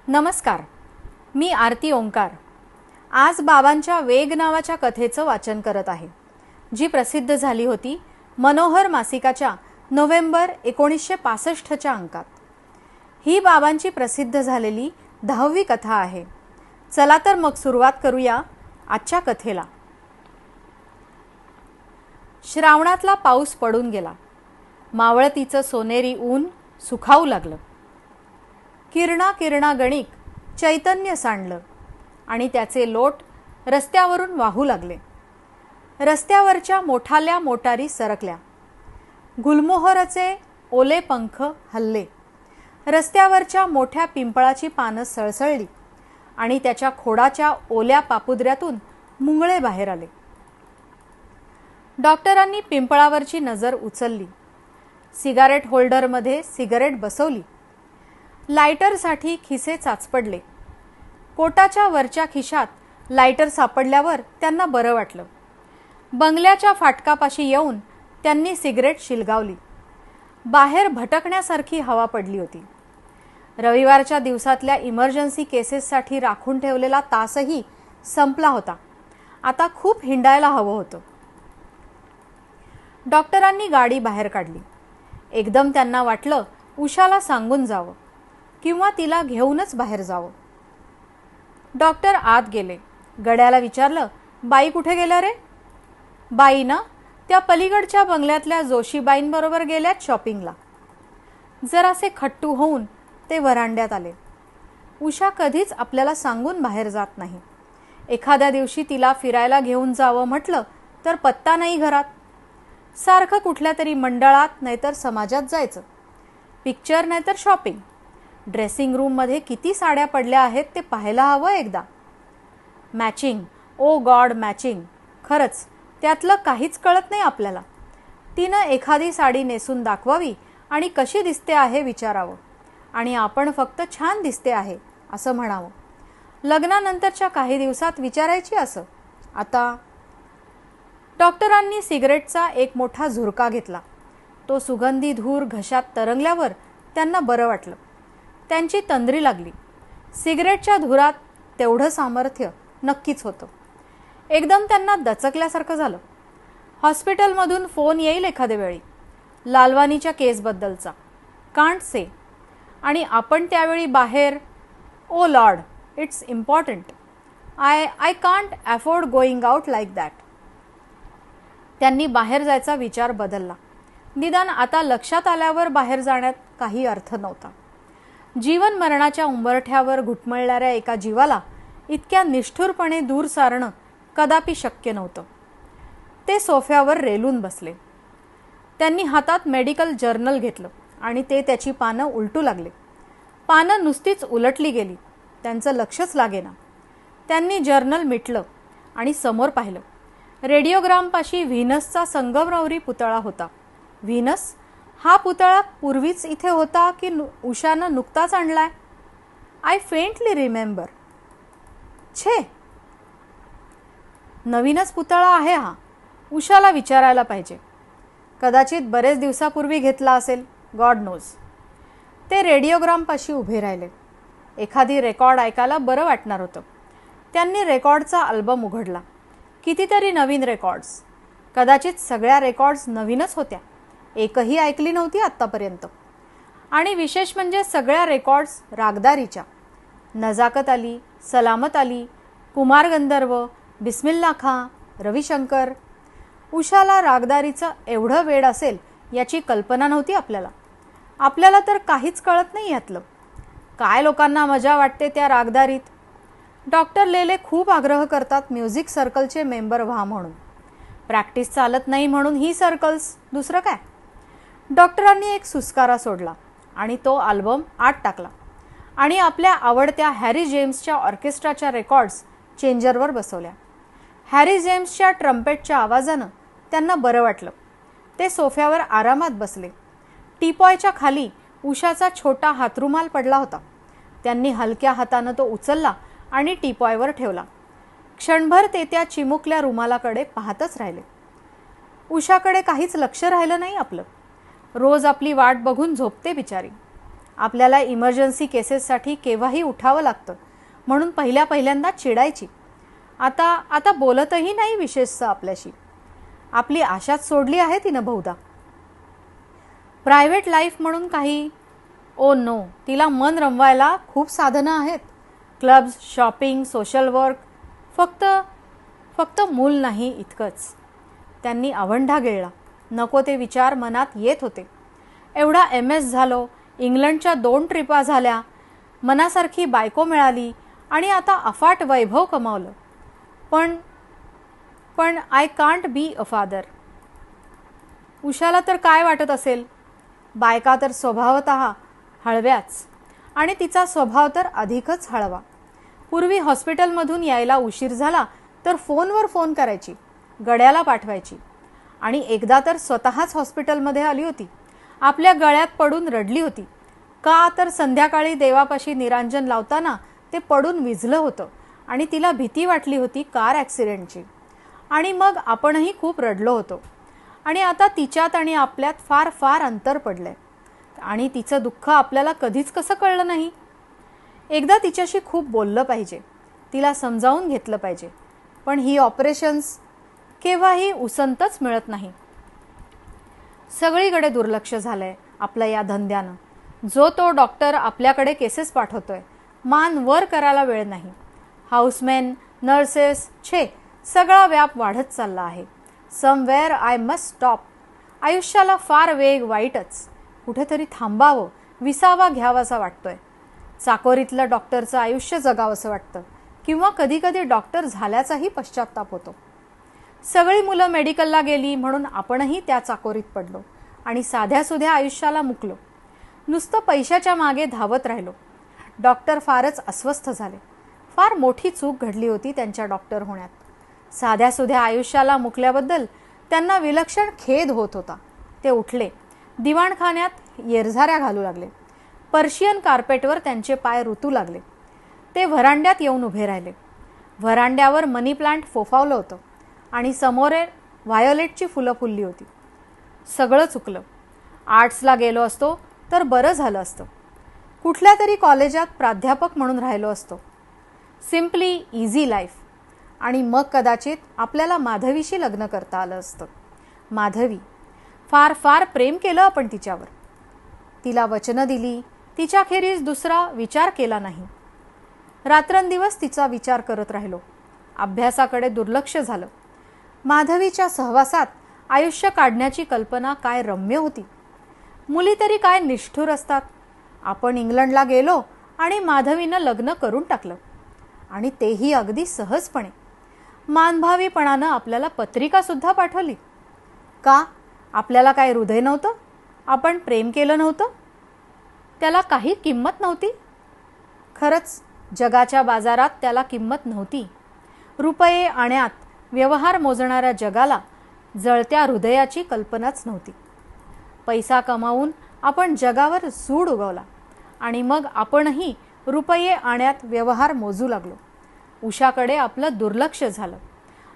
नमस्कार, मी आरती ओंकार. आज बाबांच्या वेग नावाच्या कथेचं वाचन करत आहे, जी प्रसिद्ध झाली होती मनोहर मासिकाच्या नोव्हेंबर 1965च्या अंकात. ही बाबांची प्रसिद्ध झालेली 10वी कथा आहे. चला तर मग सुरुवात करूया आजच्या कथेला. श्रावणातला पाऊस पडून गेला. मावळतीचं सोनेरी ऊन सुखावू लागलं. किरणा किरणा गणिक चैतन्य सांडलं आणि त्याचे लोट रस्त्यावरून वाहू लागले. रस्त्यावरच्या मोठाल्या मोटारी सरकल्या. गुलमोहराचे ओले पंख हलले. रस्त्यावरच्या मोठ्या पिंपळाची पानं सळसळली आणि त्याच्या खोडाच्या ओल्या पापुद्र्यातून मुंगळे बाहेर आले. डॉक्टरांनी पिंपळावरची नजर उचलली. सिगारेट होल्डरमध्ये सिगारेट बसवली. लायटरसाठी खिसे चाचपडले. कोटाच्या वरच्या खिशात लायटर सापडल्यावर त्यांना बरं वाटलं. बंगल्याच्या फाटकापाशी येऊन त्यांनी सिगरेट शिलगावली. बाहेर भटकण्यासारखी हवा पडली होती. रविवारच्या दिवसातल्या इमर्जन्सी केसेससाठी राखून ठेवलेला तासही संपला होता. आता खूप हिंडायला हवं होतं. डॉक्टरांनी गाडी बाहेर काढली. एकदम त्यांना वाटलं उषाला सांगून जावं किंवा तिला घेऊनच बाहेर जावं. डॉक्टर आत गेले. गड्याला विचारलं, बाई कुठे गेल्या रे? बाई ना, त्या पलीकडच्या बंगल्यातल्या जोशीबाईंबरोबर गेल्यात शॉपिंगला. जरासे खट्टू होऊन ते वरांड्यात आले. उषा कधीच आपल्याला सांगून बाहेर जात नाही. एखाद्या दिवशी तिला फिरायला घेऊन जावं म्हटलं तर पत्ता नाही घरात. सारखं कुठल्या तरी मंडळात नाहीतर समाजात जायचं. पिक्चर नाहीतर शॉपिंग. ड्रेसिंग रूममध्ये किती साड्या पडल्या आहेत ते पाहायला हवं एकदा. मॅचिंग, ओ गॉड मॅचिंग. खरंच त्यातलं काहीच कळत नाही आपल्याला. तिनं एखादी साडी नेसून दाखवावी आणि कशी दिसते आहे विचारावं आणि आपण फक्त छान दिसते आहे असं म्हणावं. लग्नानंतरच्या काही दिवसात विचारायची असं. आता डॉक्टरांनी सिगरेटचा एक मोठा झुरका घेतला. तो सुगंधी धूर घशात तरंगल्यावर त्यांना बरं वाटलं. त्यांची तंद्री लागली. सिगरेटच्या धुरात तेवढं सामर्थ्य नक्कीच होतं. एकदम त्यांना दचकल्यासारखं झालं. हॉस्पिटलमधून फोन येईल एखाद्या वेळी, लालवानीच्या केसबद्दलचा. Can't say. आणि आपण त्यावेळी बाहेर. Oh lord, it's important. I can't afford going out like that. त्यांनी बाहेर जायचा विचार बदलला. निदान आता लक्षात आल्यावर बाहेर जाण्यात काही अर्थ नव्हता. जीवन मरणाच्या उंबरठ्यावर घुटमळणाऱ्या एका जीवाला इतक्या निष्ठुरपणे दूर सारणं कदापि शक्य नव्हतं. ते सोफ्यावर रेलून बसले. त्यांनी हातात मेडिकल जर्नल घेतलं आणि ते त्याची पानं उलटू लागले. पानं नुसतीच उलटली गेली. त्यांचं लक्षच लागेना. त्यांनी जर्नल मिटलं आणि समोर पाहिलं. रेडिओग्रामपाशी व्हीनसचा संगमरवरी पुतळा होता. व्हीनस? हा पुतळा पूर्वीच इथे होता की उषानं नुकताच आणलाय? I faintly remember. छे, नवीनच पुतळा आहे हा. उषाला विचारायला पाहिजे. कदाचित बरेच दिवसापूर्वी घेतला असेल. God knows. ते रेडिओग्रामपाशी उभे राहिले. एखादी रेकॉर्ड ऐकायला बरं वाटणार होतं. त्यांनी रेकॉर्डचा अल्बम उघडला. कितीतरी नवीन रेकॉर्ड्स. कदाचित सगळ्या रेकॉर्ड्स नवीनच होत्या. एकही ऐकली नव्हती आत्तापर्यंत. आणि विशेष म्हणजे सगळ्या रेकॉर्ड्स रागदारीच्या. नजाकत अली, सलामत अली, कुमार गंधर्व, बिस्मिल्ला खां, रविशंकर. उषाला रागदारीचं एवढं वेड असेल याची कल्पना नव्हती आपल्याला. आपल्याला तर काहीच कळत नाही यातलं. काय लोकांना मजा वाटते त्या रागदारीत. डॉक्टर लेले खूप आग्रह करतात म्युझिक सर्कलचे मेंबर व्हा म्हणून. प्रॅक्टिस चालत नाही म्हणून ही सर्कल्स, दुसरं काय. डॉक्टरांनी एक सुस्कारा सोडला आणि तो अल्बम आत टाकला आणि आपल्या आवडत्या हॅरी जेम्सच्या ऑर्केस्ट्राच्या रेकॉर्ड्स चेंजरवर बसवल्या. हॅरी जेम्सच्या ट्रम्पेटच्या आवाजानं त्यांना बरं वाटलं. ते सोफ्यावर आरामात बसले. टीपॉयच्या खाली उषाचा छोटा हातरुमाल पडला होता. त्यांनी हलक्या हातानं तो उचलला आणि टीपॉयवर ठेवला. क्षणभर ते त्या चिमुकल्या रुमालाकडे पाहतच राहिले. उषाकडे काहीच लक्ष राहिलं नाही आपलं. रोज आपली वाट बघून झोपते बिचारी. आपल्याला इमर्जन्सी केसेससाठी केव्हाही उठावं लागतं म्हणून पहिल्यांदा चिडायची. आता आता बोलतही नाही विशेषतः आपल्याशी. आपली आशाच सोडली आहे तिनं बहुधा. प्रायव्हेट लाईफ म्हणून काही? ओ नो, तिला मन रमवायला खूप साधनं आहेत. Clubs, shopping, social work. फक्त मूल नाही इतकंच. त्यांनी आवंढा गिळला. नको ते विचार मनात येत होते. एवढा MS झालो, इंग्लंडच्या 2 ट्रिपा झाल्या, मनासारखी बायको मिळाली आणि आता अफाट वैभव कमावलं. पण I can't be a father. उषाला तर काय वाटत असेल? बायका तर स्वभावतः हळव्याच आणि तिचा स्वभाव तर अधिकच हळवा. पूर्वी हॉस्पिटलमधून यायला उशीर झाला तर फोनवर फोन करायची, गड्याला पाठवायची. आणि एकदा तर स्वतःच हॉस्पिटलमध्ये आली होती. आपल्या गळ्यात पडून रडली होती. का तर संध्याकाळी देवापाशी निरांजन लावताना ते पडून विझलं होतं आणि तिला भीती वाटली होती कार ॲक्सिडेंटची. आणि मग आपणही खूप रडलो होतो. आणि आता तिच्यात आणि आपल्यात फार फार अंतर पडलंय आणि तिचं दुःख आपल्याला कधीच कसं कळलं नाही. एकदा तिच्याशी खूप बोललं पाहिजे, तिला समजावून घेतलं पाहिजे. पण ही ऑपरेशन्स केव्हाही उसंतच मिळत नाही. सगळीकडे दुर्लक्ष झालंय आपलं या धंद्यानं. जो तो डॉक्टर आपल्याकडे केसेस पाठवतोय, मान वर करायला वेळ नाही. हाऊसमेन, नर्सेस, सगळा व्याप वाढत चालला आहे. Somewhere I must stop. आयुष्याला फार वेग वाईटच. कुठेतरी थांबावं, विसावा घ्यावासा वाटतोय. चाकोरीतलं डॉक्टरचं आयुष्य जगावंसं वाटतं किंवा कधीकधी डॉक्टर झाल्याचाही पश्चात्ताप होतो. सगळी मुलं मेडिकलला गेली म्हणून आपणही त्या चाकोरीत पडलो आणि साध्यासुध्या आयुष्याला मुकलो. नुसतं पैशाच्या मागे धावत राहिलो. डॉक्टर फारच अस्वस्थ झाले. फार मोठी चूक घडली होती त्यांच्या डॉक्टर होण्यात. साध्यासुध्या आयुष्याला मुकल्याबद्दल त्यांना विलक्षण खेद होत होता. ते उठले. दिवाणखान्यात येरझाऱ्या घालू लागले. पर्शियन कार्पेटवर त्यांचे पाय रुतू लागले. ते व्हरांड्यात येऊन उभे राहिले. व्हरांड्यावर मनी प्लांट फोफावलं होतं आणि समोर व्हायोलेटची फुलं फुलली होती. सगळं चुकलं. आर्ट्सला गेलो असतो तर बरं झालं असतं. कुठल्या तरी कॉलेजात प्राध्यापक म्हणून राहिलो असतो. Simply easy life. आणि मग कदाचित आपल्याला माधवीशी लग्न करता आलं असतं. माधवी. फार फार प्रेम केलं आपण तिच्यावर. तिला वचनं दिली. तिच्याखेरीज दुसरा विचार केला नाही. रात्रंदिवस तिचा विचार करत राहिलो. अभ्यासाकडे दुर्लक्ष झालं. माधवीच्या सहवासात आयुष्य काढण्याची कल्पना काय रम्य होती. मुली तरी काय निष्ठुर असतात. आपण इंग्लंडला गेलो आणि माधवीनं लग्न करून टाकलं. आणि तेही अगदी सहजपणे. मानभावीपणानं आपल्याला पत्रिका सुद्धा पाठवली. का? आपल्याला काय हृदय नव्हतं? आपण प्रेम केलं नव्हतं? त्याला काही किंमत नव्हती? खरंच जगाच्या बाजारात त्याला किंमत नव्हती. रुपये आण्यात व्यवहार मोजणाऱ्या जगाला जळत्या हृदयाची कल्पनाच नव्हती. पैसा कमावून आपण जगावर सूड उगवला आणि मग आपणही रुपये आण्यात व्यवहार मोजू लागलो. उषाकडे आपलं दुर्लक्ष झालं.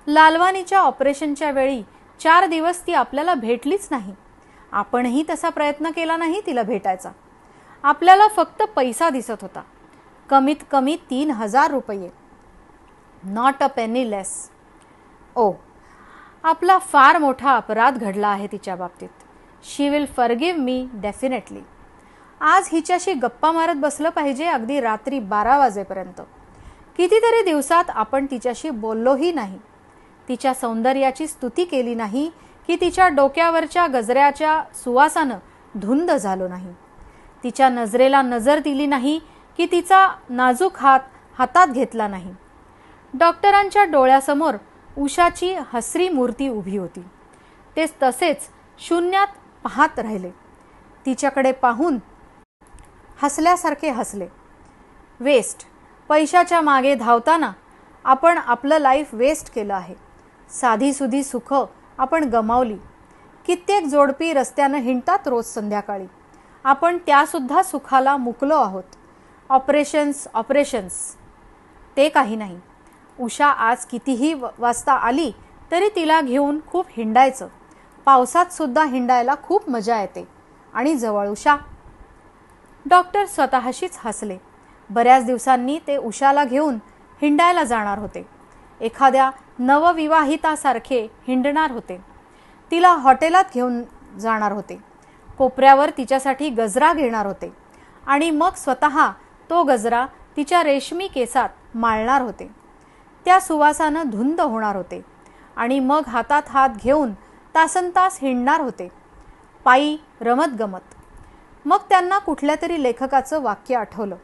लालवानीच्या ऑपरेशनच्या वेळी 4 दिवस ती आपल्याला भेटलीच नाही. आपणही तसा प्रयत्न केला नाही तिला भेटायचा. आपल्याला फक्त पैसा दिसत होता. कमीत कमी 3000 रुपये. नॉट अ पेनी लेस. ओ, आपला फार मोठा अपराध घडला आहे तिच्या बाबतीत. शी विल फॉरगिव्ह मी डेफिनेटली. आज हिच्याशी गप्पा मारत बसलं पाहिजे अगदी रात्री 12 वाजेपर्यंत. कितीतरी दिवसात आपण तिच्याशी बोललोही नाही. तिच्या सौंदर्याची स्तुती केली नाही की तिच्या डोक्यावरच्या गजऱ्याच्या सुवासानं धुंद झालो नाही. तिच्या नजरेला नजर दिली नाही की तिचा नाजूक हात हातात घेतला नाही. डॉक्टरांच्या डोळ्यासमोर उषाची हसरी मूर्ती उभी होती. ते तसेच शून्यात पाहत राहिले. तिच्याकडे पाहून हसल्यासारखे हसले. वेस्ट. पैशाच्या मागे धावताना आपण आपलं लाईफ वेस्ट केलं आहे. साधीसुधी सुख आपण गमावली. कित्येक जोडपी रस्त्यानं हिंडतात रोज संध्याकाळी. आपण त्यासुद्धा सुखाला मुकलो आहोत. ऑपरेशन्स ते काही नाही. उषा आज कितीही वाजता आली तरी तिला घेऊन खूप हिंडायचं. पावसात सुद्धा हिंडायला खूप मजा येते. आणि जवळ उषा. डॉक्टर स्वतःशीच हसले. बऱ्याच दिवसांनी ते उषाला घेऊन हिंडायला जाणार होते. एखाद्या नवविवाहितासारखे हिंडणार होते. तिला हॉटेलात घेऊन जाणार होते. कोपऱ्यावर तिच्यासाठी गजरा घेणार होते आणि मग स्वतः तो गजरा तिच्या रेशमी केसात माळणार होते. त्या सुवासानं धुंद होणार होते आणि मग हातात हात घेऊन तासनतास हिंडणार होते, पायी रमत गमत. मग त्यांना कुठल्या तरी लेखकाचं वाक्य आठवलं.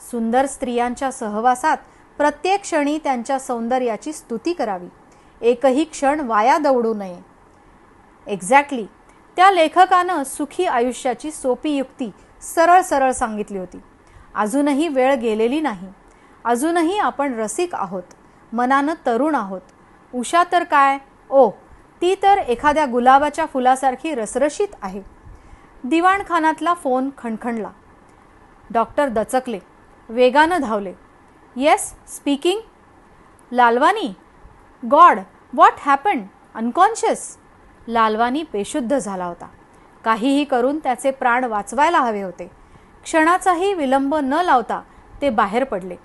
सुंदर स्त्रियांच्या सहवासात प्रत्येक क्षणी त्यांच्या सौंदर्याची स्तुती करावी, एकही क्षण वाया दवडू नये. एक्झॅक्टली, त्या लेखकानं सुखी आयुष्याची सोपी युक्ती सरळ सरळ सांगितली होती. अजूनही वेळ गेलेली नाही. अजूनही आपण रसिक आहोत, मनानं तरुण आहोत. उषा तर काय, ती तर एखाद्या गुलाबाच्या फुलासारखी रसरशीत आहे. दिवाणखानातला फोन खणखणला. डॉक्टर दचकले, वेगानं धावले. Yes, speaking. Lalwani. God, what happened? Unconscious. Lalwani बेशुद्ध झाला होता. काहीही करून त्याचे प्राण वाचवायला हवे होते. क्षणाचाही विलंब न लावता ते बाहेर पडले.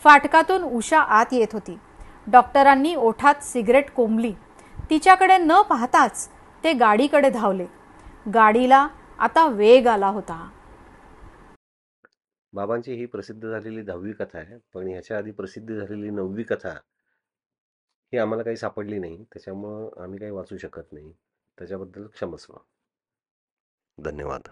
फाटकातून उषा आत येत होती. डॉक्टरांनी ओठात सिगरेट कोंबली. तिच्याकडे न पाहताच ते गाडीकडे धावले. गाडीला आता वेग आला होता. बाबांची ही प्रसिद्ध झालेली 10वी कथा आहे, पण ह्याच्या आधी प्रसिद्ध झालेली 9वी कथा ही आम्हाला काही सापडली नाही, त्याच्यामुळं आम्ही काही वाचू शकत नाही. त्याच्याबद्दल क्षमस्व. धन्यवाद.